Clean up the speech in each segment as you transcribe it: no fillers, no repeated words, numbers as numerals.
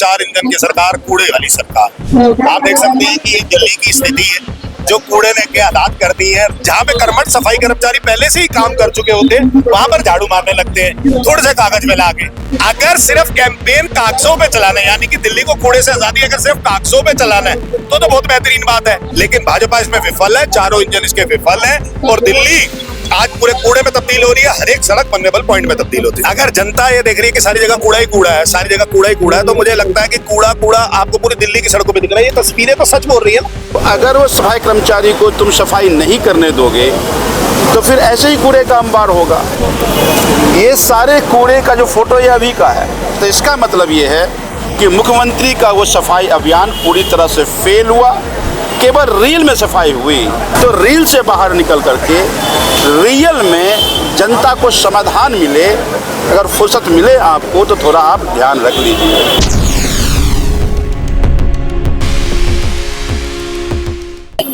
चार इंजन की सरकार, कूड़े वाली सरकार। आप देख सकते हैं कि ये दिल्ली की स्थिति है जो कूड़े ने के हालात कर दी है। जहाँ पे कर्मठ सफाई कर्मचारी पहले से ही काम कर चुके होते हैं, वहां पर झाड़ू मारने लगते हैं थोड़े से कागज मिला के। अगर सिर्फ कैंपेन कागजों पे चलाना है, यानी कि दिल्ली को कूड़े से आजादी अगर सिर्फ कागजों पे चलाना है तो बहुत बेहतरीन बात है, लेकिन भाजपा इसमें विफल है, चारों इंजन इसके विफल है और दिल्ली आज पूरे कूड़े में तब्दील हो रही है। हर एक सड़क वल्नरेबल पॉइंट में तब्दील होती है। अगर जनता ये देख रही है कि सारी जगह कूड़ा ही कूड़ा है, सारी जगह कूड़ा ही कूड़ा है, तो मुझे लगता है कि कूड़ा कूड़ा आपको पूरी दिल्ली की सड़कों पे दिख रहा है। ये तस्वीरें तो सच बोल रही है ना। अगर वो सफाई कर्मचारी को तुम सफाई नहीं करने दोगे तो फिर ऐसे ही कूड़े का अंबार होगा। ये सारे कूड़े का जो फोटो ये अभी का है, तो इसका मतलब ये है कि मुख्यमंत्री का वो सफाई अभियान पूरी तरह से फेल हुआ। केवल रील में सफाई हुई, तो रील से बाहर निकल करके रियल में जनता को समाधान मिले। अगर फुर्सत मिले आपको तो थोड़ा आप ध्यान रख लीजिए।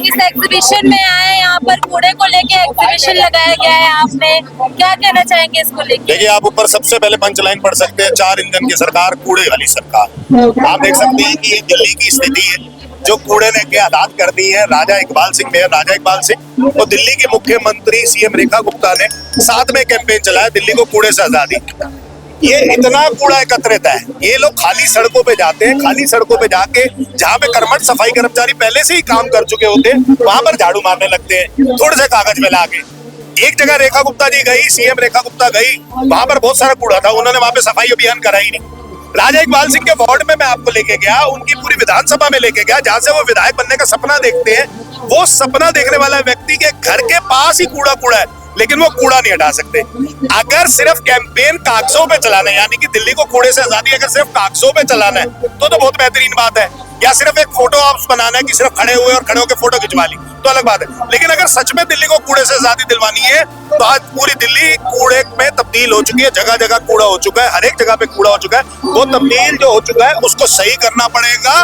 इस एग्जीबिशन में आए, यहाँ पर कूड़े को लेके एग्जीबिशन लगाया गया है, आपने क्या कहना चाहेंगे इसको लेके? देखिए, आप ऊपर सबसे पहले पंचलाइन पढ़ सकते हैं, चार इंजन की सरकार, कूड़े वाली सरकार। आप देख सकते हैं कि ये दिल्ली की स्थिति है जो कूड़े ने के हालात कर दी है। राजा इकबाल सिंह, मेयर राजा इकबाल सिंह और दिल्ली के मुख्यमंत्री सीएम रेखा गुप्ता ने साथ में कैंपेन चलाया, दिल्ली को कूड़े से आजादी। ये इतना कूड़ा एकत्रित है, ये लोग खाली सड़कों पे जाते हैं, खाली सड़कों पे जाके जहाँ पे कर्मठ सफाई कर्मचारी पहले से ही काम कर चुके होते हैं, वहां पर झाड़ू मारने लगते हैं थोड़े से कागज मिला के। एक जगह रेखा गुप्ता जी गई, सीएम रेखा गुप्ता गई, वहां पर बहुत सारा कूड़ा था, उन्होंने वहां पे सफाई अभियान करा ही नहीं। राजा इकबाल सिंह के वार्ड में मैं आपको लेके गया, उनकी पूरी विधानसभा में लेके गया, जहां से वो विधायक बनने का सपना देखते हैं। वो सपना देखने वाला व्यक्ति के घर के पास ही कूड़ा कूड़ा है, लेकिन वो कूड़ा नहीं हटा सकते। अगर सिर्फ कैंपेन कागजों पे चलाना है, यानी कि दिल्ली को कूड़े से आजादी अगर सिर्फ कागजों पे चलाना है तो बहुत बेहतरीन बात है। या सिर्फ एक फोटो ऑप्स बनाना है कि सिर्फ खड़े हुए और खड़े होकर फोटो खिंचवा ली तो अलग बात है। लेकिन अगर सच में दिल्ली को कूड़े से आजादी दिलवानी है तो आज पूरी दिल्ली कूड़े में तब्दील हो चुकी है। जगह जगह कूड़ा हो चुका है, हर एक जगह पे कूड़ा हो चुका है। वो तब्दील जो हो चुका है उसको सही करना पड़ेगा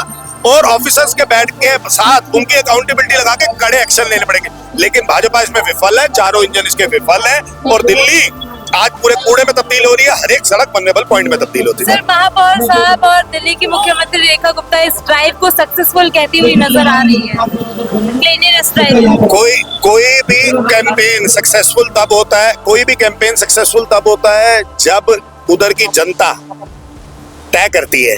और ऑफिसर्स के बैठ के साथ उनकी अकाउंटेबिलिटी लगा के कड़े एक्शन लेने पड़ेंगे। लेकिन भाजपा इसमें विफल है, चारों इंजन इसके विफल है और दिल्ली आज पूरे कूड़े में तब्दील हो रही है। हर एक सड़क वल्नरेबल पॉइंट में तब्दील होती है। सर, महापौर साहब और दिल्ली की मुख्यमंत्री रेखा गुप्ता इस ड्राइव को सक्सेसफुल कहती हुई नजर आ रही है, क्लीननेस ड्राइव। कोई भी कैंपेन सक्सेसफुल तब होता है, कोई भी कैंपेन सक्सेसफुल तब होता है जब उधर की जनता तय करती है।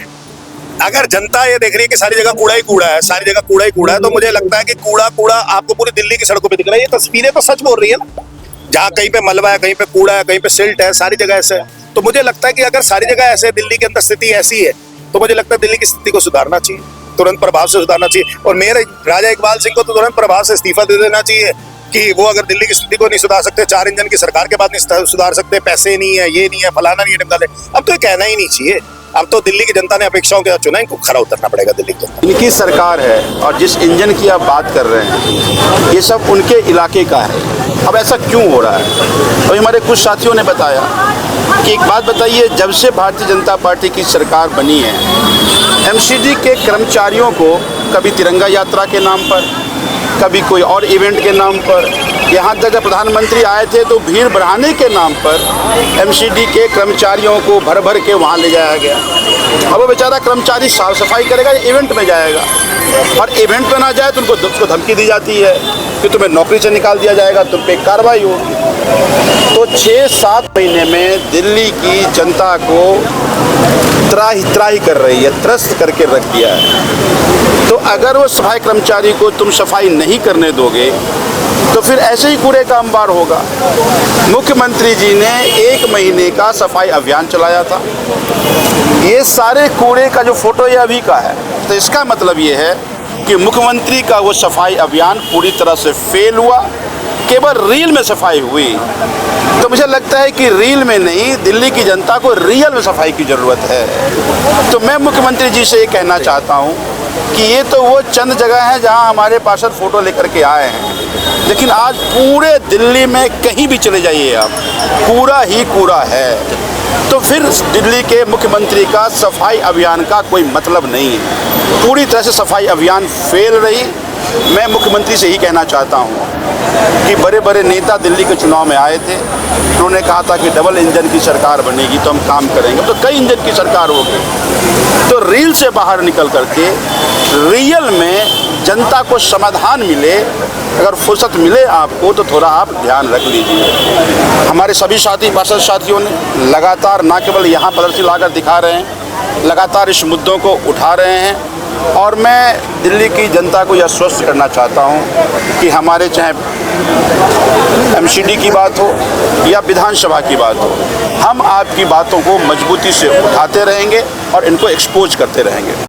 अगर जनता ये देख रही है कि सारी जगह कूड़ा ही कूड़ा है, सारी जगह कूड़ा ही कूड़ा है, तो मुझे लगता है कि कूड़ा कूड़ा आपको पूरी दिल्ली की सड़कों पे दिख रहा है। ये तस्वीरें तो सच बोल रही है ना। जहाँ कहीं पे मलबा है, कहीं पे कूड़ा है, कहीं पे सिल्ट है, सारी जगह ऐसे है। तो मुझे लगता है कि अगर सारी जगह ऐसे दिल्ली के अंदर स्थिति ऐसी है तो मुझे लगता है दिल्ली की स्थिति को सुधारना चाहिए, तुरंत प्रभाव से सुधारना चाहिए। और मेयर राजा इकबाल सिंह को तो तुरंत प्रभाव से इस्तीफा दे देना चाहिए कि वो अगर दिल्ली की स्थिति को नहीं सुधार सकते, चार इंजन की सरकार के बाद नहीं सुधार सकते, पैसे नहीं है, ये नहीं है, फलाना नहीं है, ढमकाना है, अब तो ये कहना ही नहीं चाहिए। अब तो दिल्ली की जनता ने अपेक्षाओं के साथ चुना, इनको खरा उतरना पड़ेगा दिल्ली को। इनकी सरकार है और जिस इंजन की आप बात कर रहे हैं ये सब उनके इलाके का है। अब ऐसा क्यों हो रहा है? अभी हमारे कुछ साथियों ने बताया कि एक बात बताइए, जब से भारतीय जनता पार्टी की सरकार बनी है, एमसीडी के कर्मचारियों को कभी तिरंगा यात्रा के नाम पर, कभी कोई और इवेंट के नाम पर, यहाँ तक जब प्रधानमंत्री आए थे तो भीड़ बढ़ाने के नाम पर एमसीडी के कर्मचारियों को भर भर के वहाँ ले जाया गया। अब वो बेचारा कर्मचारी साफ सफाई करेगा, इवेंट में जाएगा, और इवेंट में ना जाए तो उसको धमकी दी जाती है कि तुम्हें नौकरी से निकाल दिया जाएगा, तुम पे कार्रवाई होगी। तो 6-7 महीने में दिल्ली की जनता को त्राही कर रही है, त्रस्त करके रख दिया है। तो अगर वो सफाई कर्मचारी को तुम सफाई नहीं करने दोगे तो फिर ऐसे ही कूड़े का अंबार होगा। मुख्यमंत्री जी ने 1 महीने का सफाई अभियान चलाया था। ये सारे कूड़े का जो फोटो ये अभी का है, तो इसका मतलब ये है कि मुख्यमंत्री का वो सफाई अभियान पूरी तरह से फेल हुआ। केवल रील में सफाई हुई, तो मुझे लगता है कि रील में नहीं, दिल्ली की जनता को रियल में सफाई की ज़रूरत है। तो मैं मुख्यमंत्री जी से ये कहना चाहता हूँ कि ये तो वो चंद जगह हैं जहाँ हमारे पार्षद फ़ोटो लेकर के आए हैं, लेकिन आज पूरे दिल्ली में कहीं भी चले जाइए आप, कूड़ा ही कूड़ा है। तो फिर दिल्ली के मुख्यमंत्री का सफाई अभियान का कोई मतलब नहीं है। पूरी तरह से सफाई अभियान फेल रही मैं मुख्यमंत्री से ही कहना चाहता हूँ कि बड़े बड़े नेता दिल्ली के चुनाव में आए थे, उन्होंने कहा था कि डबल इंजन की सरकार बनेगी तो हम काम करेंगे, तो कई इंजन की सरकार होगी। तो रील से बाहर निकल करके रियल में जनता को समाधान मिले, अगर फुर्सत मिले आपको तो थोड़ा आप ध्यान रख लीजिए। हमारे सभी साथी पार्षद साथियों ने लगातार न केवल यहाँ प्रदर्शन लाकर दिखा रहे हैं, लगातार इस मुद्दों को उठा रहे हैं, और मैं दिल्ली की जनता को यह आश्वस्त करना चाहता हूँ कि हमारे चाहे एमसीडी की बात हो या विधानसभा की बात हो, हम आपकी बातों को मजबूती से उठाते रहेंगे और इनको एक्सपोज करते रहेंगे।